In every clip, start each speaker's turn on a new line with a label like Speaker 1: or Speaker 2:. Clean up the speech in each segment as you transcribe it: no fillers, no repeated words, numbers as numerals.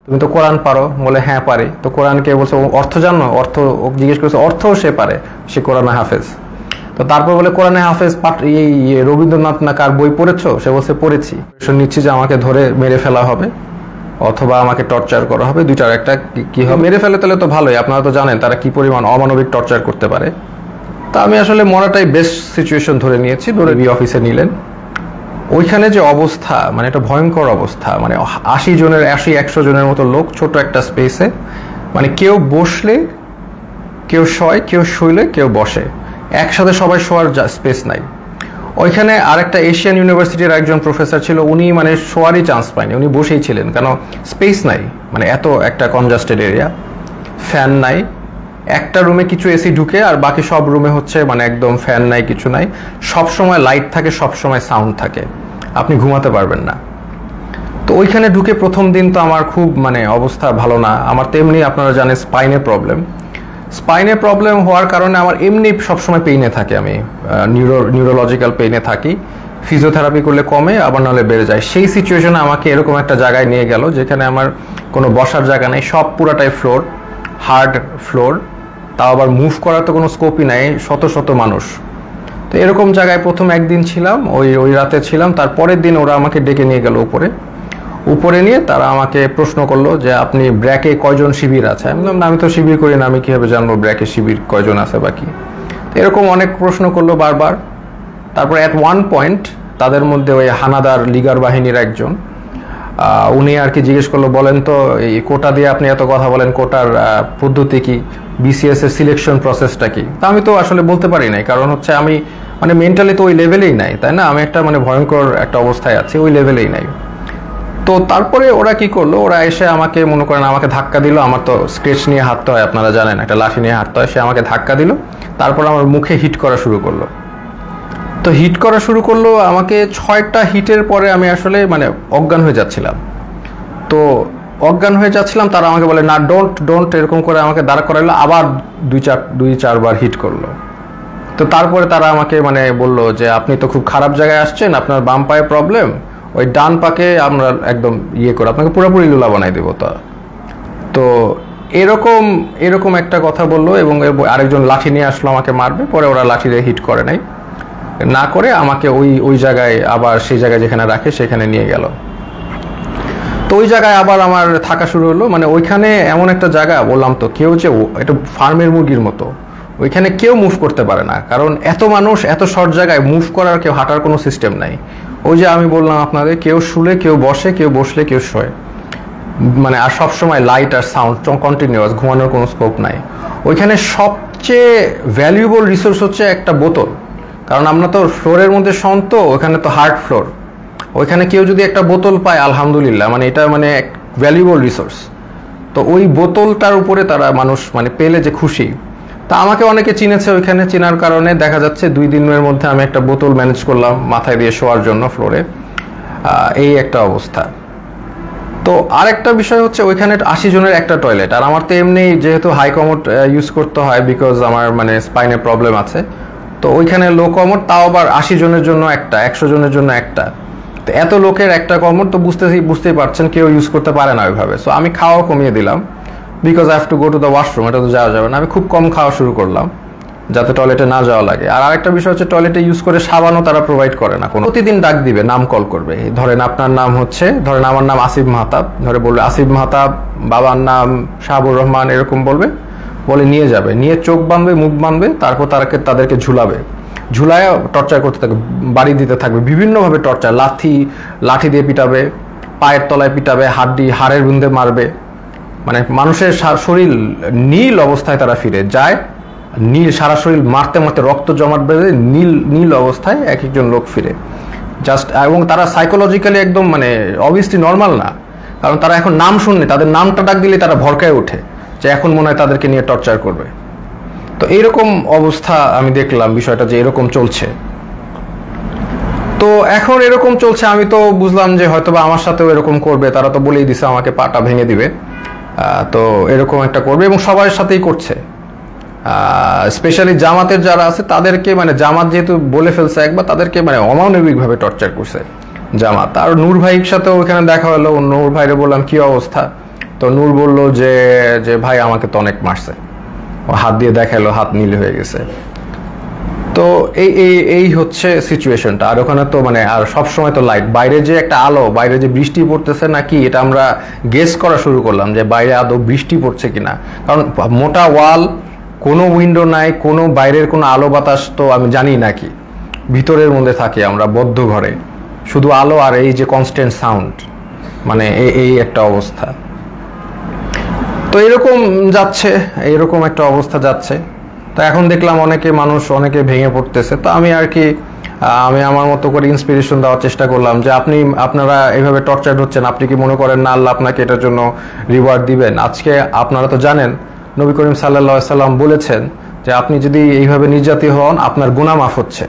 Speaker 1: তুমি তো কোরআন পারো, বলে হ্যাঁ পারি। তো কোরআনকে বলছে অর্থ জানো, অর্থ জিজ্ঞেস করেছে, অর্থও সে পারে, সে কোরআনে হাফেজ। তো তারপর বলে কোরআনে হাফেজ এই রবীন্দ্রনাথ না কার বই পড়েছো? সে বলছে পড়েছি। নিচ্ছি যে আমাকে ধরে মেরে ফেলা হবে অথবা আমাকে টর্চার করা হবে, দুইটার একটা কি হবে। মেরে ফেলে তাহলে তো ভালোই, আপনারা তো জানেন তারা কি পরিমাণ অমানবিক টর্চার করতে পারে। তা আমি আসলে মরাটাই বেস্ট সিচুয়েশন ধরে নিয়েছি। ধরে বি অফিসে নিলেন, ওইখানে যে অবস্থা, মানে একটা ভয়ঙ্কর অবস্থা, মানে 80-100 জনের মতো লোক ছোট একটা স্পেসে, মানে কেউ বসলে কেউ শয়, কেউ শুইলে কেউ বসে, একসাথে সবাই শোয়ার স্পেস নাই। ওইখানে আরেকটা এশিয়ান ইউনিভার্সিটির একজন প্রফেসর ছিল, উনি মানে শোয়ারই চান্স পায়নি, উনি বসেই ছিলেন, কেন স্পেস নাই, মানে এত একটা কনজাস্টেড এরিয়া, ফ্যান নাই, একটা রুমে কিছু এসি ঢুকে আর বাকি সব রুমে হচ্ছে মানে একদম ফ্যান নাই, কিছু নাই, সব সময় লাইট থাকে, সব সময় সাউন্ড থাকে, আপনি ঘুমাতে পারবেন না। তো ওইখানে ঢুকে প্রথম দিন তো আমার খুব মানে অবস্থা ভালো না। আমার তেমনি আপনারা জানেন স্পাইনে প্রবলেম হওয়ার কারণে আমার এমনি সবসময় পেইনে থাকে, আমি নিউরোলজিক্যাল পেইনে থাকি। ফিজিওথেরাপি করলে কমে, আবার নাহলে বেড়ে যায়। সেই সিচুয়েশনে আমাকে এরকম একটা জায়গায় নিয়ে গেল যেখানে আমার কোনো বসার জায়গা নেই, সব পুরাটাই ফ্লোর, হার্ড ফ্লোর, তাও আবার মুভ করার তো কোনো স্কোপই নাই, শত শত মানুষ। তো এরকম জায়গায় প্রথম একদিন ছিলাম, ওই রাতে ছিলাম। তারপরের দিন ওরা আমাকে ডেকে নিয়ে গেল উপরে নিয়ে তারা আমাকে প্রশ্ন করলো যে আপনি ব্র্যাকে কয়জন শিবির আছে। আমি বললাম আমি তো শিবির করি না, আমি কীভাবে জানবো ব্র্যাকে শিবির কয়জন আছে বা কি। এরকম অনেক প্রশ্ন করলো বারবার। তারপর অ্যাট ওয়ান পয়েন্ট তাদের মধ্যে ওই হানাদার লিগার বাহিনীর একজন, উনি আর কি জিজ্ঞেস করলো, বলেন তো এই কোটা দিয়ে আপনি এত কথা বলেন, কোটার পদ্ধতি কি, বিসিএস এর সিলেকশন প্রসেসটা কি। তা আমি তো আসলে বলতে পারি নাই, কারণ হচ্ছে আমি মানে মেন্টালি তো ওই লেভেলেই নাই, তাই না, আমি একটা মানে ভয়ঙ্কর একটা অবস্থায় আছি, ওই লেভেলেই নাই। তো তারপরে ওরা কি করলো, ওরা এসে আমাকে মনে করেন আমাকে ধাক্কা দিল। আমার তো স্কেচ নিয়ে হাঁটতে হয়, আপনারা জানেন, একটা লাঠি নিয়ে হাঁটতে হয়। সে আমাকে ধাক্কা দিল, তারপর আমার মুখে হিট করা শুরু করলো। তো হিট করা শুরু করলো আমাকে, 6টা হিটের পরে আমি আসলে মানে অজ্ঞান হয়ে যাচ্ছিলাম। তো অজ্ঞান হয়ে যাচ্ছিলাম, তারা আমাকে বলে না ডোন্ট এরকম করে আমাকে দাঁড় করাইলো, আবার 2-4 বার হিট করলো। তো তারপরে তারা আমাকে মানে বললো যে আপনি তো খুব খারাপ জায়গায় আসছেন, আপনার বাম পায়ে প্রবলেম, ওই ডান পাকে আমরা একদম করে আপনাকে পুরোপুরি লুলা বানাই দেবো। তো এরকম একটা কথা বললো, এবং আরেকজন লাঠি নিয়ে আসলো আমাকে মারবে। পরে ওরা লাঠি দিয়ে হিট করে নাই, না করে আমাকে ওই জায়গায় আবার সেই জায়গায় যেখানে রাখে সেখানে নিয়ে গেল। তো ওই জায়গায় আবার আমার থাকা শুরু হলো। মানে ওইখানে এমন একটা জায়গা, বললাম তো, কেউ যে এটা ফার্মের মুরগির মতো, ওইখানে কেউ মুভ করতে পারে না, কারণ এত মানুষ, এত শর্ট জায়গায় মুভ করার, কেউ হাঁটার কোনো সিস্টেম নাই। ওই যে আমি বললাম আপনাদের, কেউ শুলে, কেউ বসে, কেউ বসলে, কেউ শোয়, মানে আর সবসময় লাইট আর সাউন্ড কন্টিনিউয়াস, ঘুমানোর কোনো স্কোপ নাই। ওইখানে সবচেয়ে ভ্যালুয়েবল রিসোর্স হচ্ছে একটা বোতল, কারণ আমরা তো ফ্লোরের মধ্যে তো ওখানে তো হার্ড ফ্লোর, ওইখানে কেউ যদি একটা বোতল পায় আলহামদুলিল্লাহ, মানে এটা মানে ভ্যালুয়েবল রিসোর্স। তো ওই বোতলটার উপরে তারা মানুষ মানে পেলে যে খুশি। তা আমাকে অনেকে চিনেছে, ওইখানে চেনার কারণে দেখা যাচ্ছে 2 দিনের মধ্যে আমি একটা বোতল ম্যানেজ করলাম মাথায় দিয়ে শোয়ার জন্য ফ্লোরে। এই একটা অবস্থা। তো আরেকটা বিষয় হচ্ছে ওইখানে 80 জনের একটা টয়লেট, আর আমার তো এমনি যেহেতু হাই কমোড ইউজ করতে হয়, বিকজ আমার মানে স্পাইনে প্রবলেম আছে। তো ওইখানে লো কমোড, তাও আবার 80 জনের জন্য একটা, 100 জনের জন্য একটা। তো এত লোকের একটা কমোড তো বুঝতেই পারছেন কেউ ইউজ করতে পারে না ওইভাবে। সো আমি খাওয়া কমিয়ে দিলাম, because I have to go to the washroom, এটা তো যাওয়া যাবে না। আমি খুব কম খাওয়া শুরু করলাম যাতে টয়লেটে না যাওয়া লাগে। আর আরেকটা বিষয় হচ্ছে টয়লেটে ইউজ করে সাবানও তারা প্রোভাইড করে না কোনো। প্রতিদিন ডাক দিবে, নাম কল করবে, ধরেন আপনার নাম হচ্ছে, ধরেন আমার নাম আসিফ মাহতাব, ধরে বলবে আসিফ মাহতাব, বাবার নাম শাহাবুর রহমান, এরকম বলে নিয়ে যাবে, নিয়ে চোখ বাঁধবে, মুখ বাঁধবে, তারপর তাদেরকে ঝুলায় টর্চার করতে থাকবে, বাড়ি দিতে থাকবে, বিভিন্নভাবে টর্চার, লাঠি দিয়ে পিটাবে, পায়ের তলায় পিটাবে, হাড়ের বিন্দে মারবে। মানে মানুষের শরীর নীল অবস্থায় তারা ফিরে যায়, সারা শরীর মারতে রক্ত জমাট বেঁধে নীল অবস্থায় একজন লোক ফিরে জাস্ট। এবং তারা সাইকোলজিক্যালি একদম মানে অবভিয়াসলি নর্মাল না, কারণ তারা এখন নাম শুনলে, তাদের নামটা ডাক দিলে তারা ভরকায় ওঠে যে এখন মনে হয় তাদেরকে নিয়ে টর্চার করবে। তো এইরকম অবস্থা আমি দেখলাম বিষয়টা, যে এরকম চলছে। তো এখন এরকম চলছে, আমি তো বুঝলাম যে হয়তোবা আমার সাথেও এরকম করবে, তারা তো বলেই দিছে আমাকে পাটা ভেঙে দিবে। তো এরকম একটা করবে, এবং সবার সাথেই করছে। স্পেশালি জামাতের যারা আছে তাদেরকে, মানে জামাত যেহেতু বলে ফেলছে একবার, তাদেরকে মানে অমানবিকভাবে টর্চার করছে জামাত। আর নূর ভাইয়ের সাথেও ওখানে দেখা হলো, নূর ভাইরে বললাম কি অবস্থা, তো নূর বলল যে যে ভাই আমাকে তো অনেক মারছে, হাত দিয়ে দেখালো, হাত নীল হয়ে গেছে। তো এই হচ্ছে সিচুয়েশনটা। আর ওখানে তো মানে আর সব সময় তো লাইট, বাইরে যে একটা আলো, বাইরে যে বৃষ্টি পড়তেছে নাকি এটা আমরা গেস করা শুরু করলাম যে বাইরে আদৌ বৃষ্টি পড়ছে কিনা, কারণ মোটা ওয়াল, কোনো উইন্ডো নাই, কোনো বাইরের কোনো আলো বাতাস তো আমি জানি নাকি, ভিতরের মধ্যে থাকি আমরা বদ্ধ ঘরে, শুধু আলো আর এই যে কনস্ট্যান্ট সাউন্ড, মানে এই একটা অবস্থা। তো এরকম যাচ্ছে, এরকম একটা অবস্থা যাচ্ছে। তো এখন দেখলাম অনেকে ভেঙে পড়তেছে। তো আমি আর কি আমি আমার মতো করে ইন্সপিরেশন দেওয়ার চেষ্টা করলাম যে আপনারা এইভাবে টর্চার হচ্ছেন, আপনি কি মনে করেন না আল্লাহ আপনাকে এটার জন্য রিওয়ার্ড দিবেন? আজকে আপনারা তো জানেন নবী করিম সাল্লাল্লাহু আলাইহি সাল্লাম বলেছেন যে আপনি যদি এইভাবে নির্যাতিত হন আপনার গুনাহ মাফ হচ্ছে,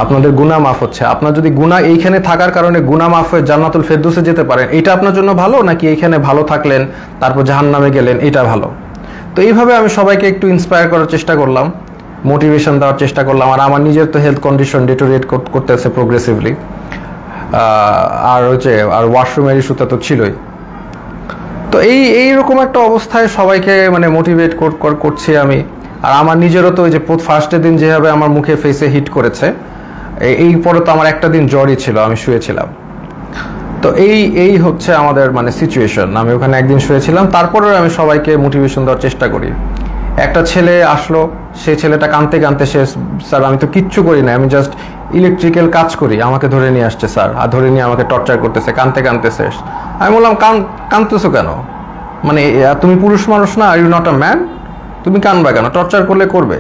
Speaker 1: আপনাদের গুনাহ মাফ হচ্ছে। আপনার যদি গুনাহ এইখানে থাকার কারণে গুনাহ মাফ হয়ে জান্নাতুল ফেরদৌসে যেতে পারেন, এটা আপনার জন্য ভালো, নাকি এইখানে ভালো থাকলেন তারপর জাহান্নামে গেলেন, এটা ভালো? তো এইভাবে আমি সবাইকে একটু ইন্সপায়ার করার চেষ্টা করলাম, মোটিভেশন দেওয়ার চেষ্টা করলাম। আর আমার নিজের তো হেলথ কন্ডিশন ডিটোরিয়েট করতেছে প্রোগ্রেসিভলি, আর ওয়াশরুমের ইস্যুটা তো ছিলই। তো এইরকম একটা অবস্থায় সবাইকে মানে মোটিভেট করছি আমি। আর আমার নিজেরও তো ওই যে ফার্স্টের দিন যেভাবে আমার মুখে ফেসে হিট করেছে, এই পরে তো আমার একটা দিন জ্বরই ছিল, আমি শুয়েছিলাম। তো এই হচ্ছে আমাদের মানে সিচুয়েশন। আমি ওখানে একদিন শুয়েছিলাম, তারপরেও আমি সবাইকে মোটিভেশন দেওয়ার চেষ্টা করি। একটা ছেলে আসলো, সেই ছেলেটা কাঁদতে কাঁদতে শেষ, স্যার আমি তো কিচ্ছু করি না, আমি জাস্ট ইলেকট্রিক্যাল কাজ করি, আমাকে ধরে নিয়ে আসছে স্যার, আর ধরে নিয়ে আমাকে টর্চার করতেছে, কাঁদতে কাঁদতে শেষ। আমি বললাম কাঁদতেছো কেন? মানে তুমি পুরুষ মানুষ না? Are you not a man? তুমি কাঁদবা কেন? টর্চার করলে করবে।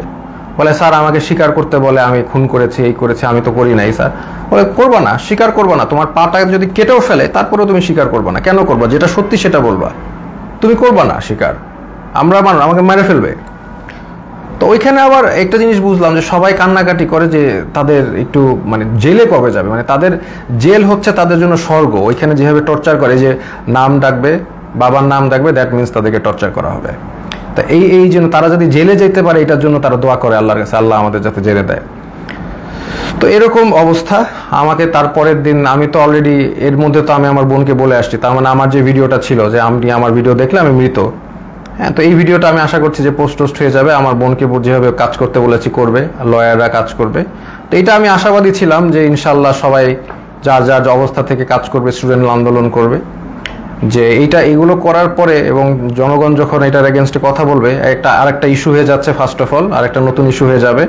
Speaker 1: বলে স্যার আমাকে স্বীকার করতে বলে, আমি খুন করেছি, এই করেছি, আমি তো করি নাই স্যার। বলে করবা না, স্বীকার করবা না, তোমার পাটা যদি কেটেও ফেলে তারপরেও তুমি স্বীকার করবা না। কেন করবা? যেটা সত্যি সেটা বলবা, তুমি করবা না স্বীকার, আমাকে মেরে ফেলবে। তো ওইখানে আবার একটা জিনিস বুঝলাম যে সবাই কান্নাকাটি করে যে তাদের একটু মানে জেলে কবে যাবে, মানে তাদের জেল হচ্ছে তাদের জন্য স্বর্গ। ওইখানে যেভাবে টর্চার করে, যে নাম ডাকবে, বাবার নাম ডাকবে, দ্যাট মিনস তাদেরকে টর্চার করা হবে। তা এই জন্য তারা যদি জেলে যেতে পারে এটার জন্য তারা দোয়া করে আল্লাহর কাছে, আল্লাহ আমাদের যাতে জেলে দেয়। তো এরকম অবস্থা। আমাকে তারপরের দিন, আমি তো অলরেডি এর মধ্যে তো আমি আমার বোনকে বলে আসছি, তার মানে আমার যে ভিডিওটা ছিল যে আমি আমার ভিডিও দেখলে আমি মৃত, হ্যাঁ, তো এই ভিডিওটা আমি আশা করছি যে পোস্ট হয়ে যাবে। আমার বোনকে যেভাবে কাজ করতে বলেছি করবে, লয়াররা কাজ করবে। তো এটা আমি আশাবাদী ছিলাম যে ইনশাল্লাহ সবাই যার যার অবস্থা থেকে কাজ করবে, স্টুডেন্ট আন্দোলন করবে, যে এগুলো করার পরে এবং জনগণ যখন এটার এগেনস্টে কথা বলবে, আরেকটা ইস্যু হয়ে যাচ্ছে, ফার্স্ট অফ অল আরেকটা নতুন ইস্যু হয়ে যাবে,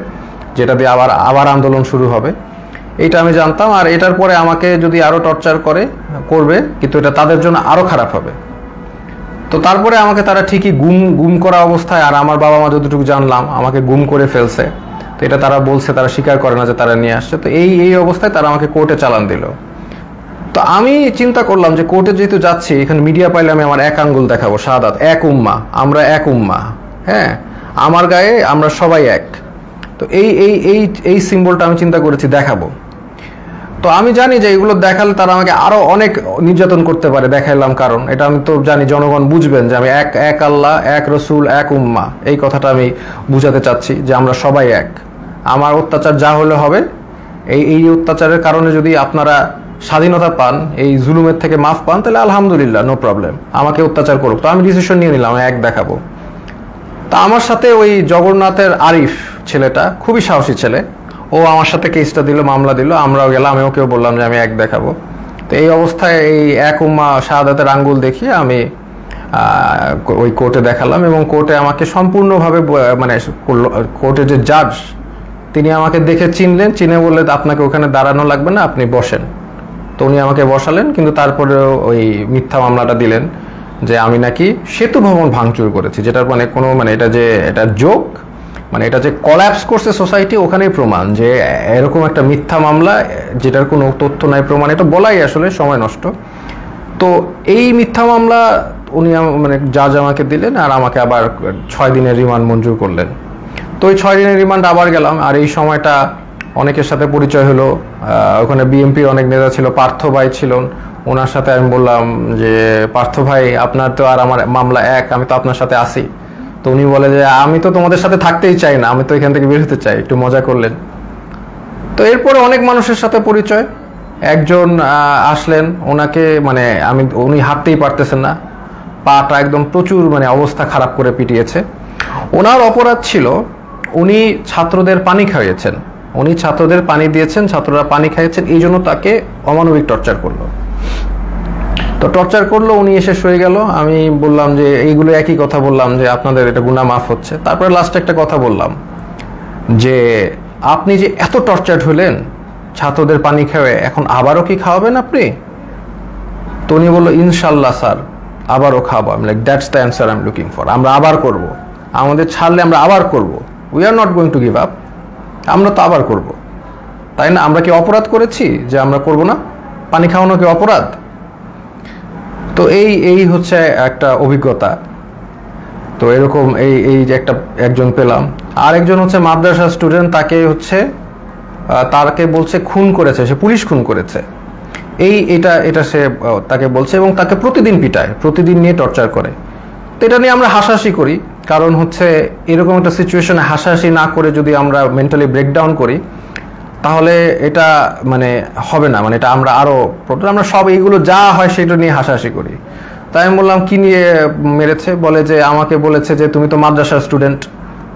Speaker 1: যেটা দিয়ে আবার আন্দোলন শুরু হবে। এটা আমি জানতাম। আর এটার পরে আমাকে যদি আরো টর্চার করবে, কিন্তু এটা তাদের জন্য আরো খারাপ হবে। তো তারপরে আমাকে তারা ঠিকই গুম করা অবস্থায়, আর আমার বাবা মা যতটুকু জানলাম আমাকে গুম করে ফেলছে। তো এটা তারা বলছে, তারা স্বীকার করে না যে তারা নিয়ে আসছে। তো এই অবস্থায় তারা আমাকে কোর্টে চালান দিল। তো আমি চিন্তা করলাম যে কোর্টে যেহেতু যাচ্ছি, এখানে মিডিয়া পাইলে আমি আমার এক আঙ্গুল দেখাবো, শাহাদাত, এক উম্মাহ, আমরা এক উম্মাহ, হ্যাঁ, আমার গায়ে আমরা সবাই এক। তো এই সিম্বলটা আমি চিন্তা করেছি দেখাবো। তো আমি জানি যে এগুলো দেখালে তারা আমাকে আরো অনেক নির্যাতন করতে পারে, দেখাইলাম, কারণ এটা আমি তো জানি জনগণ বুঝবেন যে আমি এক আল্লাহ, এক রসুল, এক উম্মাহ, এই কথাটা আমি বুঝাতে চাচ্ছি যে আমরা সবাই এক। আমার অত্যাচার যা হলে হবে, এই অত্যাচারের কারণে যদি আপনারা স্বাধীনতা পান, এই জুলুমের থেকে মাফ পান, তাহলে আলহামদুলিল্লাহ, নো প্রবলেম, আমাকে অত্যাচার করুক। তো আমি ডিসিশন নিয়ে নিলাম, এক দেখাবো। তা আমার সাথে ওই জগন্নাথের আরিফ ছেলেটা, খুবই সাহসী ছেলে, ও আমার সাথে কেসটা দিল, মামলা দিল, আমরাও গেলাম, আমি ওকেও বললাম যে আমি এক দেখাবো। তো এই অবস্থায় এই এক উম্মাহ শাহাদাতের আঙ্গুল দেখিয়ে আমি ওই কোর্টে দেখালাম, এবং কোর্টে আমাকে সম্পূর্ণভাবে মানে কোর্টের যে জাজ, তিনি আমাকে দেখে চিনে বললেন আপনাকে ওখানে দাঁড়ানো লাগবে না, আপনি বসেন। তো উনি আমাকে বসালেন, কিন্তু তারপরেও ওই মিথ্যা মামলাটা দিলেন যে আমি নাকি সেতু ভবন ভাঙচুর করেছি, যেটার মানে কোনো মানে এটা জোক, মানে এটা যে কলাপস করছে সোসাইটি, ওখানেই প্রমাণ যে এরকম একটা মিথ্যা মামলা যেটার কোনো তথ্য নাই, প্রমাণ, এটা বলাই আসলে সময় নষ্ট। তো এই মিথ্যা মামলা উনি মানে জাজ আমাকে দিলেন, আর আমাকে আবার 6 দিনের রিমান্ড মঞ্জুর করলেন। তো ওই 6 দিনের রিমান্ড আবার গেলাম। আর এই সময়টা অনেকের সাথে পরিচয় হলো। ওখানে বিএনপির অনেক নেতা ছিল, পার্থ ভাই ছিলেন, ওনার সাথে আমি বললাম যে পার্থ ভাই, আপনার তো আর আমার মামলা এক, আমি তো আপনার সাথে আসি। তো উনি বলে যে আমি তো তোমাদের সাথে থাকতেই চাই না, আমি তো এখান থেকে বের হতে চাই, একটু মজা করলেন। তো এরপরে অনেক মানুষের সাথে পরিচয়। একজন আসলেন, ওনাকে মানে উনি হাঁটতেই পারতেছেন না, পাটা একদম প্রচুর মানে অবস্থা খারাপ করে পিটিয়েছে। ওনার অপরাধ ছিল উনি ছাত্রদের পানি খাইয়েছেন, উনি ছাত্রদের পানি দিয়েছেন, ছাত্ররা পানি খাইয়েছেন, এই জন্য তাকে অমানবিক টর্চার করলো। তো টর্চার করলো, উনি এসে শুয়ে গেল। আমি বললাম যে এইগুলো একই কথা বললাম যে আপনাদের এটা গুনাহ মাফ হচ্ছে। তারপরে লাস্টে একটা কথা বললাম যে আপনি যে এত টর্চার হলেন ছাত্রদের পানি খাওয়ায়, এখন আবারও কি খাওয়াবেন আপনি? তো উনি বললো ইনশাল্লাহ স্যার আবারও খাওয়াবো। আমি like that's the answer I am looking for. আমরা আবার করব, আমাদের ছাড়লে আমরা আবার করব, we are not going to give up. আমরা তো আবার করব, তাই না? আমরা কি অপরাধ করেছি যে আমরা করব না? পানি খাওয়ানো কি অপরাধ? তো এই হচ্ছে একটা অভিজ্ঞতা। তো এরকম এই যে একজন পেলাম। আর একজন হচ্ছে মাদ্রাসা স্টুডেন্ট, তাকে হচ্ছে তাকে বলছে খুন করেছে, সে পুলিশ খুন করেছে, এটা সে তাকে বলছে, এবং তাকে প্রতিদিন পিটায়, প্রতিদিন নিয়ে টর্চার করে। তো এটা নিয়ে আমরা হাসাহাসি করি, কারণ হচ্ছে এরকম একটা সিচুয়েশনে হাসাহাসি না করে যদি আমরা মেন্টালি ব্রেকডাউন করি তাহলে এটা মানে হবে না, মানে এটা আমরা আরো আমরা সব এইগুলো যা হয় সেটা নিয়ে হাসাহাসি করি। তাই আমি বললাম কি নিয়ে মেরেছে? বলে যে আমাকে বলেছে যে তুমি তো মাদ্রাসার স্টুডেন্ট,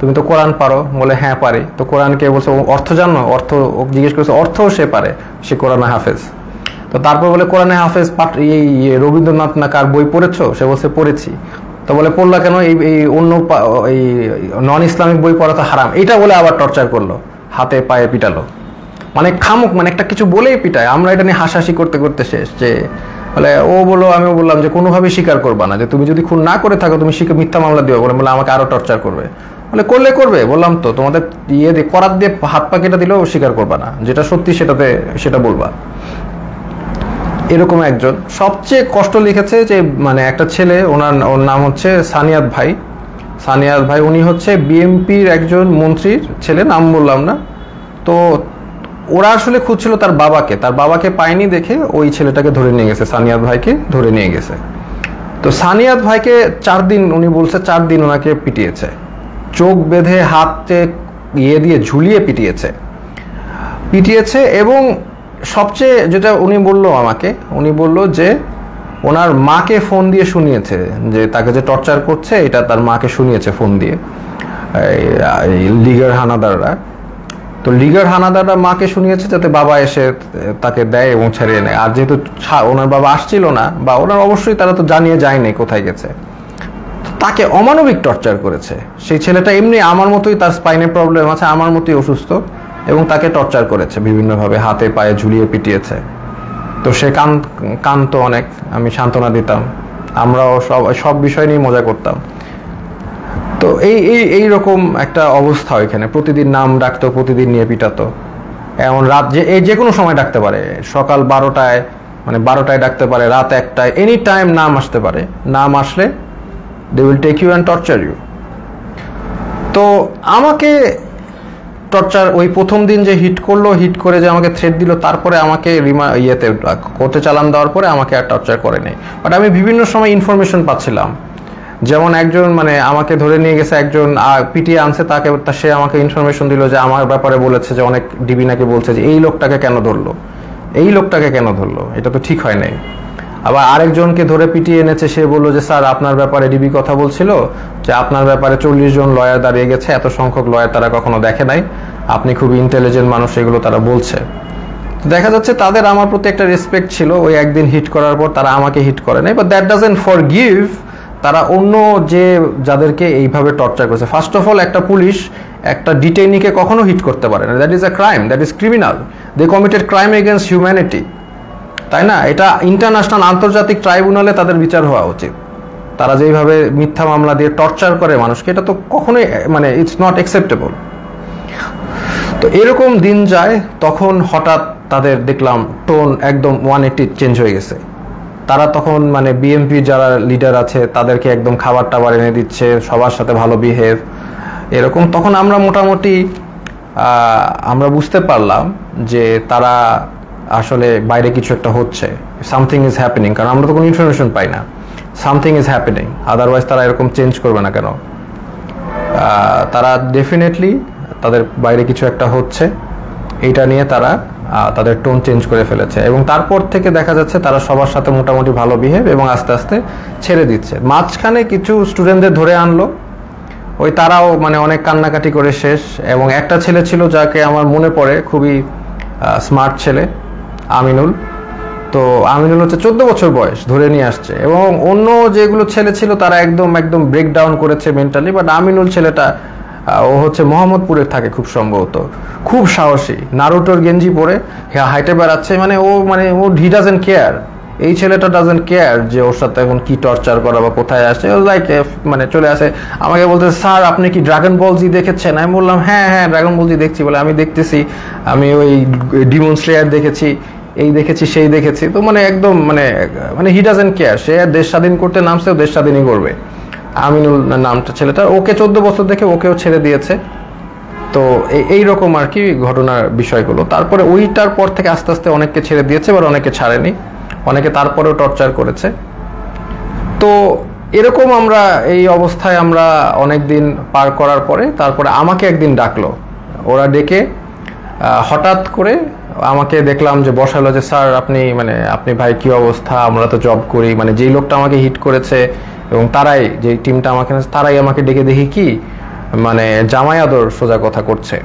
Speaker 1: তুমি তো কোরআন পারো। বলে হ্যাঁ পারি। তো কোরআনকে বলছে অর্থ জানো? অর্থ জিজ্ঞেস করেছে, অর্থও সে পারে, সে কোরআনে হাফেজ। তো তারপর বলে কোরআনে হাফেজ এই রবীন্দ্রনাথ না কার বই পড়েছো? সে বলছে পড়েছি। তো বলে পড়লা কেন? এই অন্য এই নন ইসলামিক বই পড়া তো হারাম, এটা বলে আবার টর্চার করলো, হাতে পায়ে পিটালো। মানে খামুক, মানে একটা কিছু বলেই পিটায়। আমরা এটা নিয়ে হাসাহাসি করতে করতে শেষ। যে বলে ও বললো, আমিও বললাম যে কোনোভাবেই স্বীকার করবা না, যে তুমি যদি খুন না করে থাকো তুমি মিথ্যা মামলা দিও। বলে আমাকে আরো টর্চার করবে। বলে করবে, বললাম তো তোমাদের ইয়ে দিয়ে করাত দিয়ে হাত পা কেটে দিলেও স্বীকার করবা না, যেটা সত্যি সেটা বলবা। এরকম একজন সবচেয়ে কষ্ট লিখেছে যে মানে একটা ছেলে, ওর নাম হচ্ছে সানিয়াত ভাই। উনি হচ্ছে বিএমপির একজন মন্ত্রীর ছেলে, নাম বললাম না। তো ওরা আসলে খুঁজছিল তার বাবাকে পায়নি দেখে ওই ছেলেটাকে ধরে নিয়ে গেছে, সানিয়াত ভাইকে ধরে নিয়ে গেছে। তো সানিয়াত ভাইকে 4 দিন, উনি বলছে 4 দিন ওনাকে পিটিয়েছে, চোখ বেঁধে হাতে ইয়ে দিয়ে ঝুলিয়ে পিটিয়েছে। এবং সবচেয়ে যেটা উনি বলল যে ওনার মাকে ফোন দিয়ে শুনিয়েছে যে তাকে যে টর্চার করছে, এটা তার মাকে শুনিয়েছে ফোন দিয়ে লিগার হানাদাররা মাকে শুনিয়েছে যাতে বাবা এসে তাকে দেয় এবং ছেড়ে নেয়। আর যেহেতু ওনার বাবা আসছিল না, বা ওনার অবশ্যই তারা তো জানিয়ে যায়নি কোথায় গেছে, তাকে অমানবিক টর্চার করেছে। সেই ছেলেটা এমনি আমার মতোই, তার স্পাইনে প্রবলেম আছে, আমার মতোই অসুস্থ, এবং তাকে টর্চার করেছে বিভিন্নভাবে, হাতে পায়ে ঝুলিয়ে পিটিয়েছে। তো সে কাঁদতো অনেক, আমি সান্ত্বনা দিতাম, আমরাও সব বিষয় নিয়ে মজা করতাম। তো এইরকম একটা অবস্থা ওইখানে, প্রতিদিন নাম ডাকতো, প্রতিদিন নিয়ে পিটাতো। এমন রাত যে কোনো সময় ডাকতে পারে, সকাল 12টায়, মানে 12টায় ডাকতে পারে, রাত 1টায়, এনি টাইম নাম আসতে পারে। নাম আসলে they will take you and torture you. তো আমাকে টর্চার ওই প্রথম দিন যে হিট করে যে আমাকে থ্রেট দিল, তারপরে আমাকে কোর্টে চালান দেওয়ার পরে আমাকে আর টর্চার করে নেই। বাট আমি বিভিন্ন সময় ইনফরমেশন পাচ্ছিলাম, যেমন একজন মানে আমাকে ধরে নিয়ে গেছে, একজন পিটিয়ে আনছে, সে আমাকে ইনফরমেশন দিল যে আমার ব্যাপারে বলেছে যে অনেক ডিবি নাকি বলছে যে এই লোকটাকে কেন ধরলো, এটা তো ঠিক হয় নাই। আবার আরেকজনকে ধরে পিটিয়ে এনেছে, সে বললো যে স্যার আপনার ব্যাপারে ডিবি কথা বলছিল যে আপনার ব্যাপারে 40 জন লয়ার দাঁড়িয়ে গেছে, এত সংখ্যক লয়ার তারা কখনো দেখে নাই, আপনি খুব ইন্টেলিজেন্ট মানুষ, এগুলো তারা বলছে। দেখা যাচ্ছে তাদের আমার প্রতি একটা রেসপেক্ট ছিল। ওই একদিন হিট করার পর তারা আমাকে হিট করে নাই, বাট দ্যাট ডাজন্ট ফরগিভ তারা অন্য যাদেরকে এইভাবে টর্চার করেছে। ফার্স্ট অফ অল, একটা পুলিশ একটা ডিটেইনিকে কখনো হিট করতে পারে না, that is a crime, that is criminal, they committed crime against humanity, তাই না? এটা ইন্টারন্যাশনাল আন্তর্জাতিক ট্রাইব্যুনালে তাদের বিচার হওয়া উচিত। তারা যেভাবে মিথ্যা মামলা দিয়ে টর্চার করে মানুষকে, এটা তো কখনোই মানে ইটস নট অ্যাকসেপ্টেবল। তো এরকম দিন যায়, তখন হঠাৎ তাদের দেখলাম টোন একদম 180 চেঞ্জ হয়ে গেছে। তারা তখন মানে বিএমপি যারা লিডার আছে তাদেরকে একদম খাবার টাবার এনে দিচ্ছে, সবার সাথে ভালো বিহেভ, এরকম। তখন আমরা মোটামুটি আমরা বুঝতে পারলাম যে তারা আসলে বাইরে কিছু একটা হচ্ছে, সামথিং ইজ হ্যাপেনিং, কারণ আমরা তো কোনো ইনফরমেশন পাই না, সামথিং ইজ হ্যাপেনিং, আদারওয়াইজ তারা এরকম চেঞ্জ করবে না কেন? তারা ডেফিনেটলি তাদের বাইরে কিছু একটা হচ্ছে, এইটা নিয়ে তারা তাদের টোন চেঞ্জ করে ফেলেছে, এবং তারপর থেকে দেখা যাচ্ছে তারা সবার সাথে মোটামুটি ভালো বিহেভ এবং আস্তে আস্তে ছেড়ে দিচ্ছে। মাঝখানে কিছু স্টুডেন্টদের ধরে আনলো, ওই তারাও মানে অনেক কান্নাকাটি করে শেষ। এবং একটা ছেলে ছিল যাকে আমার মনে পড়ে, খুবই স্মার্ট ছেলে, আমিনুল। তো আমিনুল হচ্ছে 14 বছর বয়স, ধরে নিয়ে আসছে। এবং অন্য যেগুলো ছেলে ছিল তারা একদম একদম ব্রেক ডাউন করেছে মেন্টালি, বাট আমিনুল ছেলেটা ও হচ্ছে মোহাম্মদপুরে থাকে খুব সম্ভবত, খুব সাহসী, নারুটোর গেঞ্জি পরে হাইটে বেড়াচ্ছে। মানে ও হি ডাজেন্ট কেয়ার, এই ছেলেটা ডাজেন্ট কেয়ার যে ওর সাথে এখন কি টর্চার করা বা কোথায় আসছে। ও লাইক মানে চলে আসে আমাকে বলতে, স্যার আপনি কি ড্রাগন বল জি দেখেছেন? আমি বললাম হ্যাঁ হ্যাঁ ড্রাগন বল জি দেখছি। বলে আমি দেখতেছি, আমি ওই ডিমন স্লেয়ার দেখেছি, এই দেখেছি সেই দেখেছি। তো মানে একদম মানে হি ডাজেন্ট কেয়ার, সে দেশ স্বাধীন করতে নামছে, দেশ স্বাধীনই করবে। আমিনুল নামটা ছেলেটা, ওকে 14 বছর দেখে ওকেও ছেড়ে দিয়েছে। তো এইরকম আর কি ঘটনার বিষয়গুলো। তারপরে ওইটার পর থেকে আস্তে আস্তে অনেককে ছেড়ে দিয়েছে, এবার অনেকে ছাড়েনি, অনেকে তারপরেও টর্চার করেছে। তো এরকম আমরা এই অবস্থায় আমরা অনেক দিন পার করার পরে তারপরে আমাকে একদিন ডাকলো, ওরা ডেকে হঠাৎ করে আমাকে দেখলাম যে বসালো, যে স্যার আপনি ভাই কি অবস্থা, আমরা তো জব করি। মানে যেই লোকটা আমাকে হিট করেছে এবং তারাই যে টিমটা তারাই আমাকে ডেকে দেখি কি মানে জামাই আদর সোজা কথা করছে।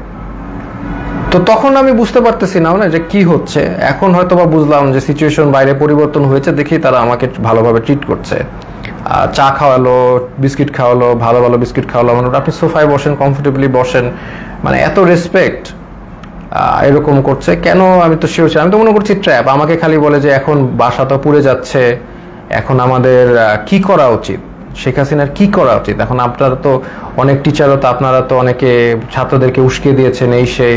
Speaker 1: তো তখন আমি বুঝতে পারতেছি না যে কি হচ্ছে। এখন হয়তো বা বুঝলাম যে সিচুয়েশন বাইরে পরিবর্তন হয়েছে, দেখি তারা আমাকে ভালোভাবে ট্রিট করছে। চা খাওয়ালো, বিস্কিট খাওয়ালো, ভালো ভালো বিস্কিট খাওয়ালো, মানে আপনি সোফায় বসেন, কমফোর্টেবলি বসেন, মানে এত রেসপেক্ট এরকম করছে। কেন আমি তো শিওর, আমি তো মনে করছি ট্র্যাপ। আমাকে খালি বলে যে এখন বাসা তো পুড়ে যাচ্ছে, এখন আমাদের কি করা উচিত, শেখ হাসিনার কি করা উচিত। এখন আপনারা তো অনেক টিচারও তো আপনারা তো অনেকে ছাত্রদেরকে উস্কে দিয়েছেন, এই সেই,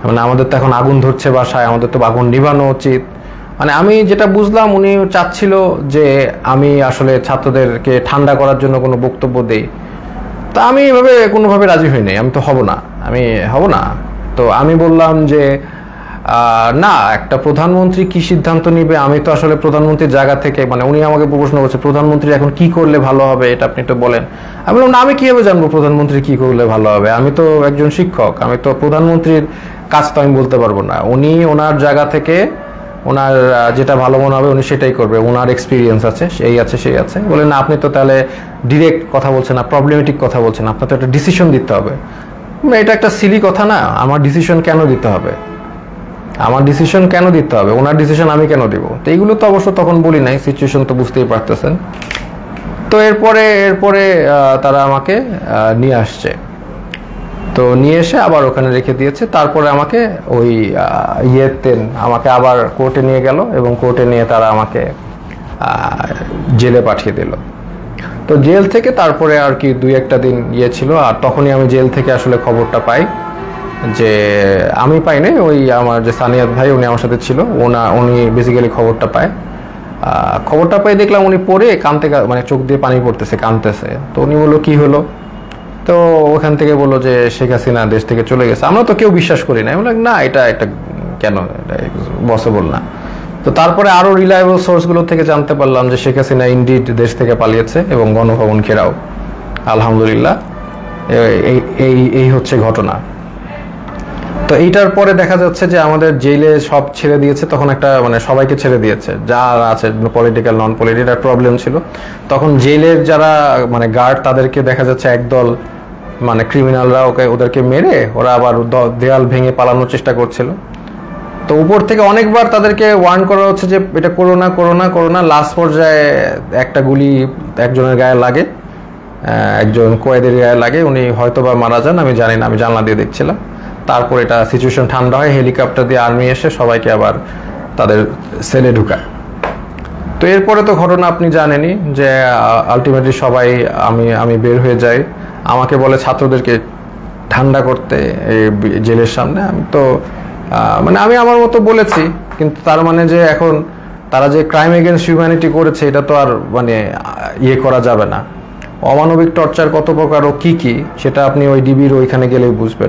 Speaker 1: মানে আমাদের তো এখন আগুন ধরছে বাসায়, আমাদের তো আগুন নিভানো উচিত। মানে আমি যেটা বুঝলাম উনি চাচ্ছিল যে আমি আসলে ছাত্রদেরকে ঠান্ডা করার জন্য কোনো বক্তব্য দেই। তা আমি এভাবে কোনোভাবে রাজি হই নাই, আমি তো হব না। তো আমি বললাম যে না, একটা প্রধানমন্ত্রী কি সিদ্ধান্ত নিবে, আমি তো আসলে প্রধানমন্ত্রীর জায়গা থেকে, মানে উনি আমাকে প্রশ্ন করছে প্রধানমন্ত্রী এখন কি করলে ভালো হবে, এটা আপনি তো বলেন। আমি বললাম না, আমি কিভাবে জানবো প্রধানমন্ত্রী কি করলে ভালো হবে, আমি তো একজন শিক্ষক, আমি তো প্রধানমন্ত্রীর কাজ তো আমি বলতে পারবো না। উনি ওনার জায়গা থেকে ওনার যেটা ভালো মনে হবে উনি সেটাই করবে, ওনার এক্সপিরিয়েন্স আছে, সেই আছে। বলেন না, আপনি তো তাহলে ডিরেক্ট কথা বলছেন না, প্রবলেমেটিক কথা বলছেন, আপনার তো একটা ডিসিশন দিতে হবে। এটা একটা সিলি কথা না, আমার ডিসিশন কেন দিতে হবে, ওনার ডিসিশন আমি কেন দিব? তো এইগুলো তো অবশ্য তখন বলি নাই, সিচুয়েশন তো বুঝতেই পারতেছেন। তো এরপরে তারা আমাকে নিয়ে আসছে, তো নিয়ে এসে আবার ওখানে রেখে দিয়েছে। তারপরে আমাকে ওই আমাকে আবার কোর্টে নিয়ে গেল, এবং কোর্টে নিয়ে তারা আমাকে জেলে পাঠিয়ে দিল। তো জেল থেকে তারপরে আর কি 2-1 দিন ছিল, আর তখনই আমি জেল থেকে আসলে খবরটা পাই, যে আমি পাই নাই, ওই আমার যে সানিয়াত ভাই উনি আমার সাথে ছিল, উনি বেসিক্যালি খবরটা পাই। দেখলাম উনি পড়ে মানে চোখ দিয়ে পানি পড়তেছে, কাঁদতেছে। তো উনি বললো কি হলো, তো ওখান থেকে বললো যে শেখ হাসিনা দেশ থেকে চলে গেছে। আমরা তো কেউ বিশ্বাস করি না, বললাম না এটা কেন, এটা পসিবল না। তো তারপরে আরো রিলায়েবল সোর্সগুলো থেকে জানতে পারলাম যে শেখ হাসিনা ইনডিড দেশ থেকে পালিয়েছে, এবং গণভবন ঘেরাও, আলহামদুলিল্লাহ। এই হচ্ছে ঘটনা। তো এইটার পরে দেখা যাচ্ছে যে আমাদের জেলে সব ছেড়ে দিয়েছে, তখন একটা মানে সবাইকে ছেড়ে দিয়েছে যা আছে, পলিটিক্যাল নন পলিটিক্যাল প্রবলেম ছিল। তখন জেলের যারা মানে গার্ড, তাদেরকে দেখা যাচ্ছে একদল মানে ক্রিমিনালরা ওদেরকে মেরে ওরা আবার দেয়াল ভেঙে পালানোর চেষ্টা করছিল। তো উপর থেকে অনেকবার তাদেরকে ওয়ার্ন করা হচ্ছে যে এটা করো না। লাস্ট পর্যায়ে একটা গুলি একজনের গায়ে লাগে, একজন কয়েদের গায়ে লাগে, উনি হয়তো বা মারা যান, আমি জানি না, আমি জানলা দিয়ে দেখছিলাম। তারপর এটা সিচুয়েশন ঠান্ডা হয়, হেলিকপ্টার দিয়ে আর্মি এসে সবাইকে আবার তাদের সেলে ঢুকায়। তো এরপরে তো ঘটনা আপনি জানেনই, যে আলটিমেটলি সবাই আমি বের হয়ে যাই, আমাকে বলে ছাত্রদেরকে ঠান্ডা করতে জেলের সামনে। আমি তো মানে আমি আমার মতো বলেছি, কিন্তু তার মানে যে এখন তারা যে ক্রাইম এগেনস্ট হিউম্যানিটি করেছে এটা তো আর মানে করা যাবে না। অমানবিক টর্চার কত প্রকার ও কি সেটা আপনি ওই ডিবির ওইখানে গেলেই বুঝবেন।